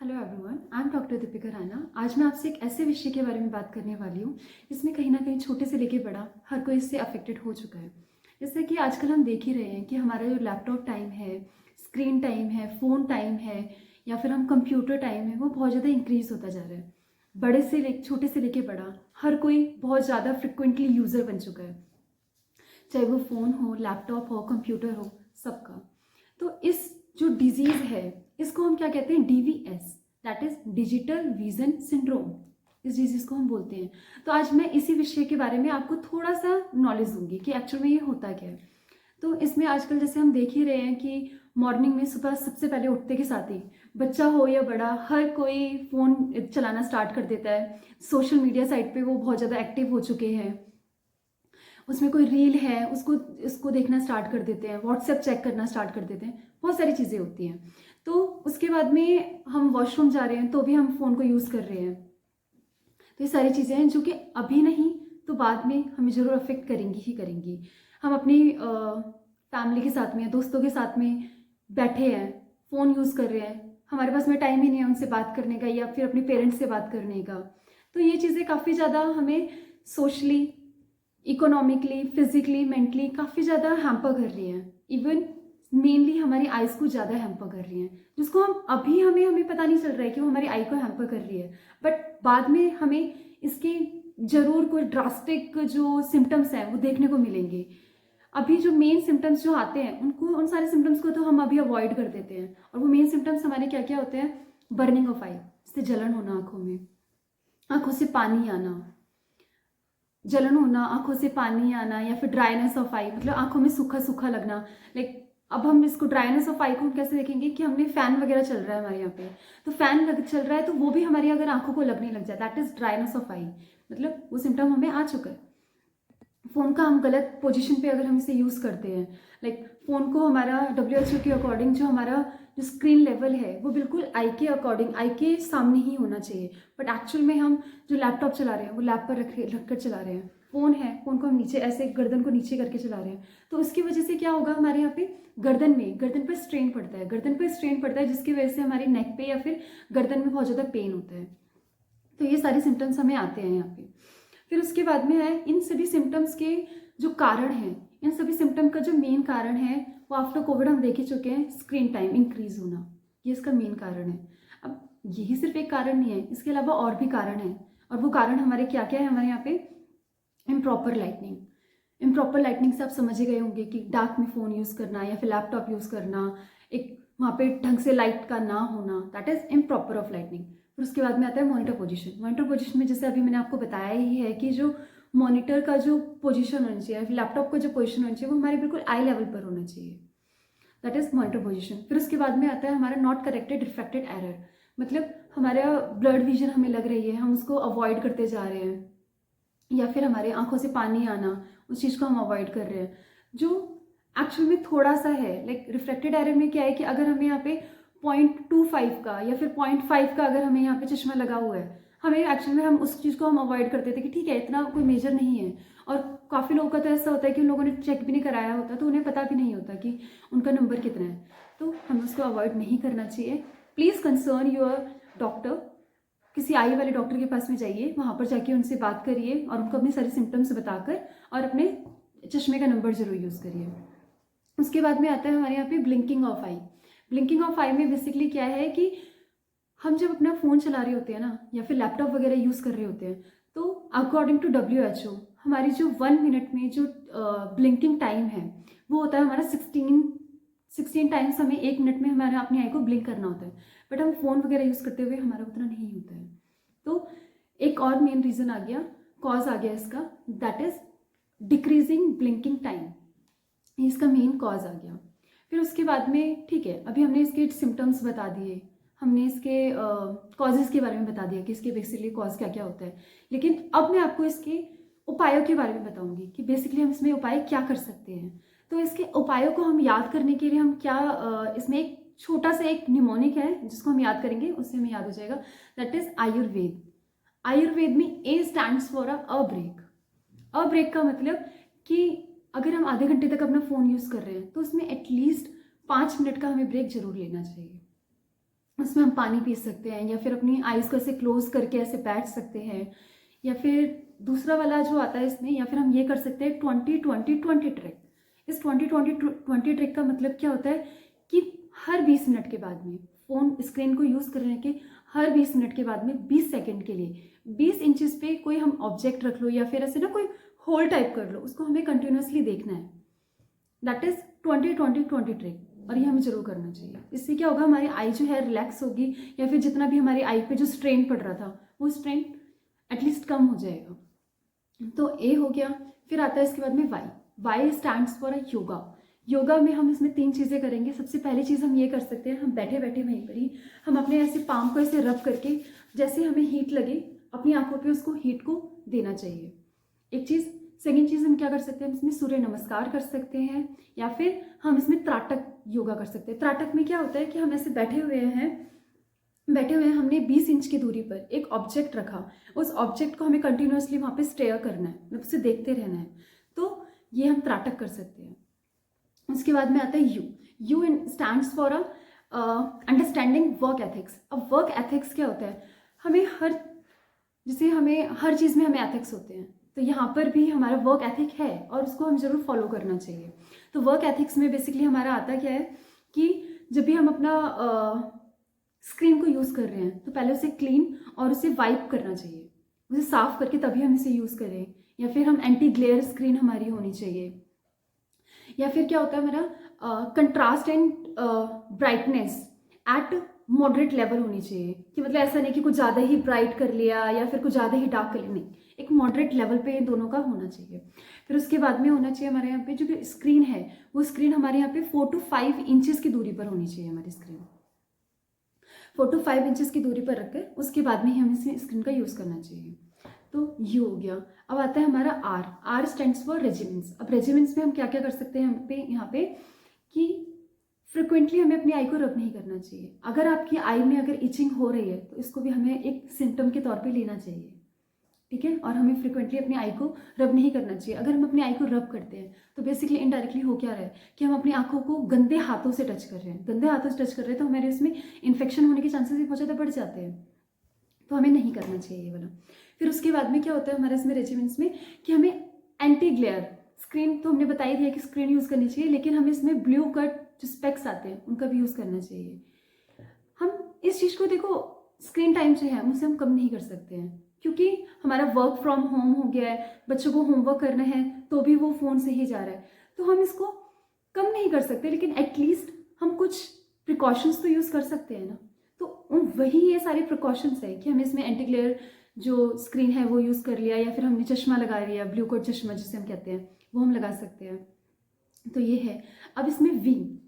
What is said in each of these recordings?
Hello everyone, I am doctor Deepika Rana. आज मैं आपसे एक ऐसे विषय के बारे में बात करने वाली हूँ जिसमें कहीं ना कहीं छोटे से लेके बड़ा हर कोई इससे अफेक्टेड हो चुका है। जैसे कि आजकल हम देख ही रहे हैं कि हमारा जो लैपटॉप टाइम है, स्क्रीन टाइम है, फ़ोन टाइम है या फिर हम कंप्यूटर टाइम है, वो बहुत ज़्यादा इंक्रीज़ होता जा रहा है। बड़े से ले छोटे से लेके बड़ा हर कोई बहुत ज़्यादा फ्रिक्वेंटली यूज़र बन चुका है, चाहे वो फ़ोन हो, लैपटॉप हो, कंप्यूटर हो, सबका। तो इस जो डिजीज़ है इसको हम क्या कहते हैं, DVS, that is digital vision syndrome. इस डिजीज़ को हम बोलते हैं। तो आज मैं इसी विषय के बारे में आपको थोड़ा सा नॉलेज दूंगी कि एक्चुअल में ये होता क्या है। तो इसमें आजकल जैसे हम देख ही रहे हैं कि मॉर्निंग में सुबह सबसे पहले उठते के साथ ही बच्चा हो या बड़ा, हर कोई फ़ोन चलाना स्टार्ट कर देता है। सोशल मीडिया साइट पे वो बहुत ज़्यादा एक्टिव हो चुके हैं। उसमें कोई रील है उसको उसको देखना स्टार्ट कर देते हैं, व्हाट्सएप चेक करना स्टार्ट कर देते हैं, बहुत सारी चीज़ें होती हैं। तो उसके बाद में हम वॉशरूम जा रहे हैं तो भी हम फ़ोन को यूज़ कर रहे हैं। तो ये सारी चीज़ें हैं जो कि अभी नहीं तो बाद में हमें ज़रूर अफेक्ट करेंगी ही करेंगी। हम अपनी फैमिली के साथ में या दोस्तों के साथ में बैठे हैं, फ़ोन यूज़ कर रहे हैं, हमारे पास में टाइम ही नहीं है उनसे बात करने का या फिर अपने पेरेंट्स से बात करने का। तो ये चीज़ें काफ़ी ज़्यादा हमें सोशली, इकोनॉमिकली, फिजिकली, मेंटली काफ़ी ज़्यादा हैम्पर कर रही हैं। इवन मेनली हमारी आइज़ को ज़्यादा हैम्पर कर रही हैं, जिसको हम अभी हमें पता नहीं चल रहा है कि वो हमारी आई को हैम्पर कर रही है, बट बाद में हमें इसके ज़रूर कोई ड्रास्टिक जो सिम्टम्स हैं वो देखने को मिलेंगे। अभी जो मेन सिम्टम्स जो आते हैं उनको, उन सारे सिम्टम्स को तो हम अभी अवॉइड कर देते हैं। और वो मेन सिम्टम्स हमारे क्या क्या होते हैं? बर्निंग ऑफ आई, जैसे जलन होना आँखों में, आँखों से पानी आना, जलन होना, आंखों से पानी आना, या फिर ड्राइनेस ऑफ आई, मतलब आंखों में सूखा सूखा लगना। लाइक अब हम इसको ड्राइनेस ऑफ आई को कैसे देखेंगे कि हमने फैन वगैरह चल रहा है हमारे यहाँ पे, तो फैन चल रहा है तो वो भी हमारी अगर आंखों को लगने लग जाए, दैट इज ड्राइनेस ऑफ आई, मतलब वो सिम्टम हमें आ चुका है। फ़ोन का हम गलत पोजीशन पे अगर हम इसे यूज़ करते हैं, लाइक फ़ोन को हमारा WHO के अकॉर्डिंग जो हमारा जो स्क्रीन लेवल है वो बिल्कुल आई के अकॉर्डिंग, आई के सामने ही होना चाहिए, बट एक्चुअल में हम जो लैपटॉप चला रहे हैं वो लैप पर रख कर चला रहे हैं। फ़ोन है, फ़ोन को हम नीचे ऐसे गर्दन को नीचे करके चला रहे हैं, तो उसकी वजह से क्या होगा, हमारे यहाँ पे गर्दन पर स्ट्रेन पड़ता है, गर्दन पर स्ट्रेन पड़ता है, जिसकी वजह से हमारी नेक पे या फिर गर्दन में बहुत ज़्यादा पेन होता है। तो ये सारे सिम्टम्स हमें आते हैं यहाँ पे। फिर उसके बाद में है इन सभी सिम्टम्स के जो कारण हैं, इन सभी सिम्टम का जो मेन कारण है वो आफ्टर कोविड हम देख ही चुके हैं, स्क्रीन टाइम इंक्रीज होना, ये इसका मेन कारण है। अब यही सिर्फ एक कारण नहीं है, इसके अलावा और भी कारण है। और वो कारण हमारे क्या क्या है हमारे यहाँ पे? Improper lightning. इम्प्रॉपर लाइटनिंग से आप समझ ही गए होंगे कि डार्क में फ़ोन यूज़ करना या फिर लैपटॉप यूज़ करना, एक वहाँ पे ढंग से लाइट का ना होना, that is improper of lightning. फिर उसके बाद में आता है मॉनिटर पोजीशन। मॉनिटर पोजीशन में जैसे अभी मैंने आपको बताया ही है कि जो मॉनिटर का जो पोजीशन होना चाहिए, लैपटॉप का जो पोजीशन होना चाहिए, वो हमारे बिल्कुल आई लेवल पर होना चाहिए, दैट इज़ मॉनिटर पोजीशन। फिर उसके बाद में आता है हमारा नॉट करेक्टेड रिफ्रैक्टेड एरर, मतलब हमारा ब्लड विजन हमें लग रही है, हम उसको अवॉइड करते जा रहे हैं, या फिर हमारे आंखों से पानी आना, उस चीज़ को हम अवॉइड कर रहे हैं, जो एक्चुअल में थोड़ा सा है। लाइक रिफ्रैक्टेड एरर में क्या है कि अगर हमें यहाँ पे 0.25 का या फिर 0.5 का अगर हमें यहाँ पे चश्मा लगा हुआ है, हमें एक्चुअल में हम उस चीज़ को हम अवॉइड करते थे कि ठीक है इतना कोई मेजर नहीं है। और काफ़ी लोगों का तो ऐसा होता है कि उन लोगों ने चेक भी नहीं कराया होता, तो उन्हें पता भी नहीं होता कि उनका नंबर कितना है, तो हमें उसको अवॉइड नहीं करना चाहिए। प्लीज़ कंसर्न योर डॉक्टर, किसी आई वाले डॉक्टर के पास में जाइए, वहाँ पर जाके उनसे बात करिए और उनको अपने सारे सिम्टम्स बताकर और अपने चश्मे का नंबर जरूर यूज़ करिए। उसके बाद में आता है हमारे यहाँ पे blinking of eye. Blinking of eye में बेसिकली क्या है कि हम जब अपना फ़ोन चला रहे होते हैं ना, या फिर लैपटॉप वगैरह यूज़ कर रहे होते हैं, तो अकॉर्डिंग टू WHO हमारी जो 1 मिनट में जो ब्लिंकिंग टाइम है वो होता है हमारा 16 टाइम्स, हमें 1 मिनट में हमारा अपनी आई को ब्लिंक करना होता है, बट हम फ़ोन वगैरह यूज़ करते हुए हमारा उतना नहीं होता है। तो एक और मेन रीज़न आ गया, कॉज आ गया इसका, that is decreasing blinking time, ये इसका मेन कॉज आ गया। फिर उसके बाद में ठीक है, अभी हमने इसके सिम्टम्स बता दिए, हमने इसके कॉजेज़ के बारे में बता दिया कि इसके बेसिकली कॉज क्या क्या होता है, लेकिन अब मैं आपको इसके उपायों के बारे में बताऊंगी कि बेसिकली हम इसमें उपाय क्या कर सकते हैं। तो इसके उपायों को हम याद करने के लिए हम क्या इसमें एक छोटा सा एक निमोनिक है जिसको हम याद करेंगे, उससे हमें याद हो जाएगा, दैट इज आयुर्वेद। आयुर्वेद में A stands for a break. A break का मतलब कि अगर हम आधे घंटे तक अपना फ़ोन यूज़ कर रहे हैं तो उसमें एटलीस्ट 5 मिनट का हमें ब्रेक जरूर लेना चाहिए। उसमें हम पानी पी सकते हैं, या फिर अपनी आइज़ को ऐसे क्लोज करके ऐसे बैठ सकते हैं, या फिर दूसरा वाला जो आता है इसमें, या फिर हम ये कर सकते हैं 20-20-20 ट्रिक। इस 20-20-20 ट्रिक का मतलब क्या होता है कि हर 20 मिनट के बाद में, फ़ोन स्क्रीन को यूज़ करने के हर 20 मिनट के बाद में 20 सेकंड के लिए 20 इंचेस पे कोई हम ऑब्जेक्ट रख लो, या फिर ऐसे ना कोई होल टाइप कर लो, उसको हमें कंटिन्यूसली देखना है। दैट इज़ 20-20-20 ट्रिक, और ये हमें जरूर करना चाहिए। इससे क्या होगा, हमारी आई जो है रिलैक्स होगी, या फिर जितना भी हमारी आई पे जो स्ट्रेन पड़ रहा था वो स्ट्रेन एटलीस्ट कम हो जाएगा। तो ए हो गया। फिर आता है इसके बाद में Y. Y stands for yoga. Yoga में हम इसमें 3 चीज़ें करेंगे। सबसे पहली चीज़ हम ये कर सकते हैं, हम बैठे बैठे वहीं पर ही हम अपने ऐसे पाम को ऐसे रब करके, जैसे हमें हीट लगे अपनी आंखों पे उसको हीट को देना चाहिए, एक चीज़। सेकेंड चीज़ हम क्या कर सकते हैं, हम इसमें सूर्य नमस्कार कर सकते हैं, या फिर हम इसमें त्राटक योगा कर सकते हैं। त्राटक में क्या होता है कि हम ऐसे बैठे हुए हैं, हमने 20 इंच की दूरी पर एक ऑब्जेक्ट रखा, उस ऑब्जेक्ट को हमें कंटिन्यूसली वहाँ पे स्टेयर करना है, मतलब उसे देखते रहना है। तो ये हम त्राटक कर सकते हैं। उसके बाद में आता है you. You stands for understanding work ethics. अब वर्क एथिक्स क्या होता है, हमें हर चीज़ में हमें एथिक्स होते हैं, तो यहाँ पर भी हमारा वर्क एथिक है और उसको हम जरूर फॉलो करना चाहिए। तो वर्क एथिक्स में बेसिकली हमारा आता क्या है कि जब भी हम अपना स्क्रीन को यूज़ कर रहे हैं तो पहले उसे क्लीन और उसे वाइप करना चाहिए, उसे साफ करके तभी हम इसे यूज़ करें। या फिर हम एंटी ग्लेयर स्क्रीन हमारी होनी चाहिए। या फिर क्या होता है हमारा contrast and brightness eight moderate level होनी चाहिए, कि मतलब ऐसा नहीं कि कुछ ज़्यादा ही ब्राइट कर लिया या फिर कुछ ज़्यादा ही डार्क कर लिया, नहीं, एक मॉडरेट लेवल पे दोनों का होना चाहिए। फिर उसके बाद में होना चाहिए हमारे यहाँ पे जो स्क्रीन है, वो स्क्रीन हमारे यहाँ पे 4 to 5 इंचेस की दूरी पर होनी चाहिए। हमारी स्क्रीन 4 to 5 इंचेस की दूरी पर रखकर उसके बाद में ही हमें इस स्क्रीन का यूज़ करना चाहिए। तो ये हो गया। अब आता है हमारा R. R stands for regiments. अब रेजिमेंट्स में हम क्या क्या कर सकते हैं यहाँ पे कि फ्रिक्वेंटली हमें अपनी आई को रब नहीं करना चाहिए। अगर आपकी आई में अगर इचिंग हो रही है तो इसको भी हमें एक सिम्टम के तौर पे लेना चाहिए, ठीक है। और हमें फ्रिक्वेंटली अपनी आई को रब नहीं करना चाहिए। अगर हम अपनी आई को रब करते हैं तो बेसिकली इनडायरेक्टली हो क्या रहा है कि हम अपनी आंखों को गंदे हाथों से टच कर रहे हैं। गंदे हाथों से टच कर रहे हैं तो हमारे उसमें इन्फेक्शन होने के चांसेस भी बहुत ज़्यादा बढ़ जाते हैं, तो हमें नहीं करना चाहिए ये वाला। फिर उसके बाद में क्या होता है हमारे इसमें रेजिमेंट्स में कि हमें एंटी ग्लेयर स्क्रीन, तो हमने बता ही दिया कि स्क्रीन यूज़ करनी चाहिए, लेकिन हमें इसमें ब्लू कट जो स्पेक्स आते हैं उनका भी यूज़ करना चाहिए। हम इस चीज़ को देखो, स्क्रीन टाइम जो है उसे हम कम नहीं कर सकते हैं, क्योंकि हमारा वर्क फ्रॉम होम हो गया है, बच्चों को होमवर्क करना है तो भी वो फ़ोन से ही जा रहा है, तो हम इसको कम नहीं कर सकते, लेकिन एटलीस्ट हम कुछ प्रिकॉशंस तो यूज़ कर सकते हैं ना। तो वही ये सारे प्रिकॉशंस है कि हमें इसमें एंटी ग्लेयर जो स्क्रीन है वो यूज़ कर लिया, या फिर हमने चश्मा लगा लिया, ब्लू कोट चश्मा जिसे हम कहते हैं वो हम लगा सकते हैं। तो ये है। अब इसमें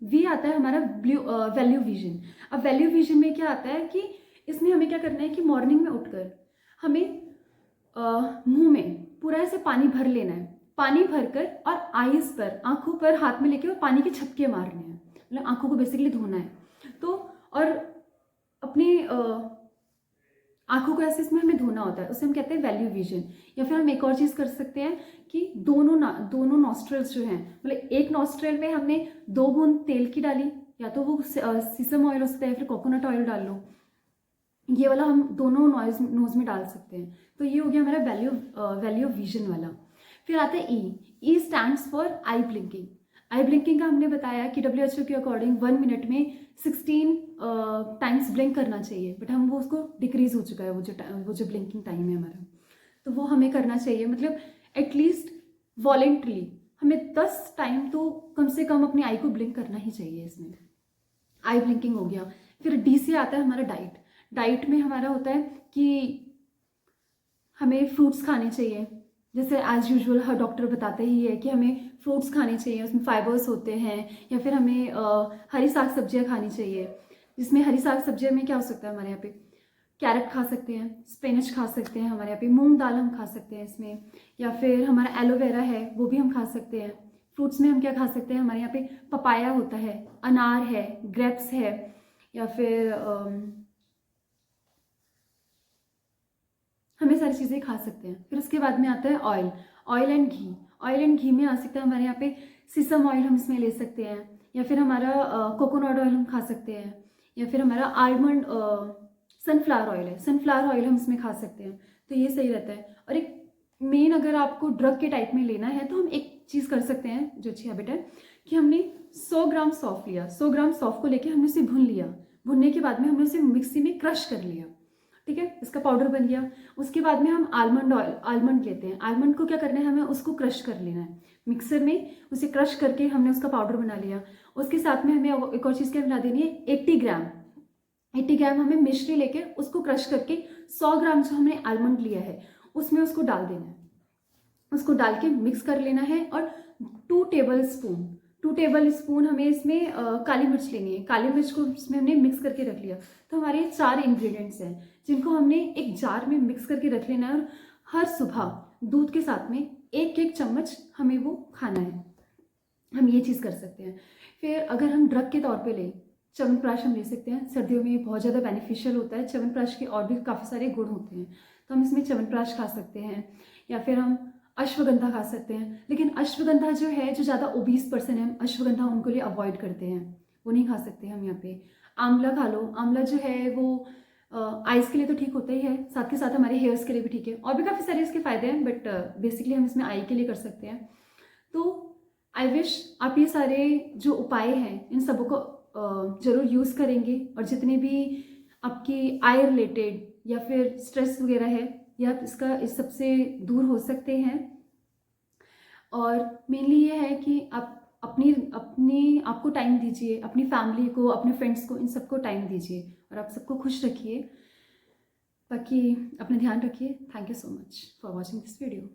वी आता है हमारा वैल्यू विजन। अब वैल्यू विजन में क्या आता है कि इसमें हमें क्या करना है कि मॉर्निंग में उठकर हमें मुंह में पूरा ऐसे पानी भर लेना है, पानी भरकर और आईज पर, आंखों पर हाथ में लेके और पानी के छपके मारने हैं, मतलब आंखों को बेसिकली धोना है। तो और अपनी आंखों को ऐसे इसमें हमें धोना होता है, उसे हम कहते हैं वैल्यू विजन। या फिर हम एक और चीज़ कर सकते हैं कि दोनों नॉस्ट्रल्स जो हैं, मतलब एक नॉस्ट्रल में हमने 2 बूंद तेल की डाली, या तो वो सीसम ऑयल हो सकता है या फिर कोकोनट ऑयल डाल लो, ये वाला हम दोनों नोज में डाल सकते हैं। तो ये हो गया हमारा वैल्यू विजन वाला। फिर आता है ई stands for I blinking. I blinking का हमने बताया कि WHO के अकॉर्डिंग 1 मिनट में 16 टाइम्स ब्लिंक करना चाहिए, बट हम वो उसको डिक्रीज हो चुका है, वो जो ब्लिंकिंग टाइम है हमारा, तो वो हमें करना चाहिए। मतलब एटलीस्ट वॉलेंट्रली हमें 10 टाइम तो कम से कम अपनी आई को ब्लिंक करना ही चाहिए। इसमें आई ब्लिंकिंग हो गया। फिर डी से आता है हमारा डाइट। डाइट में हमारा होता है कि हमें फ्रूट्स खाने चाहिए, जैसे एज यूजुअल हर डॉक्टर बताते ही है कि हमें फ्रूट्स खाने चाहिए, उसमें फाइबर्स होते हैं। या फिर हमें हरी साग सब्जियां खानी चाहिए, जिसमें हरी साग सब्जियां में क्या हो सकता है हमारे यहाँ पे, कैरेट खा सकते हैं, स्पिनच खा सकते हैं, हमारे यहाँ पे मूंग दाल हम खा सकते हैं इसमें, या फिर हमारा एलोवेरा है वो भी हम खा सकते हैं। फ्रूट्स में हम क्या खा सकते हैं, हमारे यहाँ पे पपाया होता है, अनार है, ग्रेप्स है, या फिर हमें सारी चीज़ें खा सकते हैं। फिर उसके बाद में आता है oil and ghee. Oil and ghee में आ सकता है हमारे यहाँ पे सीसम ऑयल हम इसमें ले सकते हैं, या फिर हमारा कोकोनट ऑयल हम खा सकते हैं, या फिर हमारा आलमंड सनफ्लावर ऑयल है, सनफ्लावर ऑयल हम इसमें खा सकते हैं, तो ये सही रहता है। और एक मेन अगर आपको ड्रग के टाइप में लेना है तो हम एक चीज़ कर सकते हैं जो अच्छी हैबिट है कि हमने 100 ग्राम सौंफ लिया, 100 ग्राम सौंफ को लेके हमने उसे भून लिया, भुनने के बाद में हमने उसे मिक्सी में क्रश कर लिया, ठीक है, इसका पाउडर बन गया। उसके बाद में हम आलमंड लेते हैं, आलमंड को क्या करना है, हमें उसको क्रश कर लेना है मिक्सर में, उसे क्रश करके हमने उसका पाउडर बना लिया। उसके साथ में हमें एक और चीज़ क्या मिला देनी है, 80 ग्राम हमें मिश्री लेके उसको क्रश करके 100 ग्राम जो हमने आलमंड लिया है उसमें उसको डाल देना है, उसको डाल के मिक्स कर लेना है। और 2 टेबल स्पून हमें इसमें काली मिर्च लेनी है, काली मिर्च को इसमें हमने मिक्स करके रख लिया। तो हमारे 4 इंग्रेडिएंट्स हैं जिनको हमने एक जार में मिक्स करके रख लेना है, और हर सुबह दूध के साथ में 1-1 चम्मच हमें वो खाना है। हम ये चीज़ कर सकते हैं। फिर अगर हम ड्रग के तौर पे लें, च्यवनप्राश हम ले सकते हैं, सर्दियों में बहुत ज़्यादा बेनिफिशियल होता है। च्यवनप्राश के और भी काफ़ी सारे गुण होते हैं, तो हम इसमें च्यवनप्राश खा सकते हैं, या फिर हम अश्वगंधा खा सकते हैं। लेकिन अश्वगंधा जो है, जो ज़्यादा ओबीस पर्सन है, अश्वगंधा उनको लिए अवॉइड करते हैं, वो नहीं खा सकते हम यहाँ पे। आंवला खा लो, आंवला जो है वो आइज़ के लिए तो ठीक होता ही है, साथ के साथ हमारे हेयर्स के लिए भी ठीक है, और भी काफ़ी सारे इसके फ़ायदे हैं, बट बेसिकली हम इसमें आई के लिए कर सकते हैं। तो आई विश आप ये सारे जो उपाय हैं इन सबों को ज़रूर यूज़ करेंगे, और जितने भी आपकी आई रिलेटेड या फिर स्ट्रेस वगैरह है, या इसका इस सबसे दूर हो सकते हैं। और मेनली ये है कि आप अपनी आपको टाइम दीजिए, अपनी फैमिली को, अपने फ्रेंड्स को, इन सबको टाइम दीजिए, और आप सबको खुश रखिए। बाकी अपना ध्यान रखिए। Thank you so much for watching this video.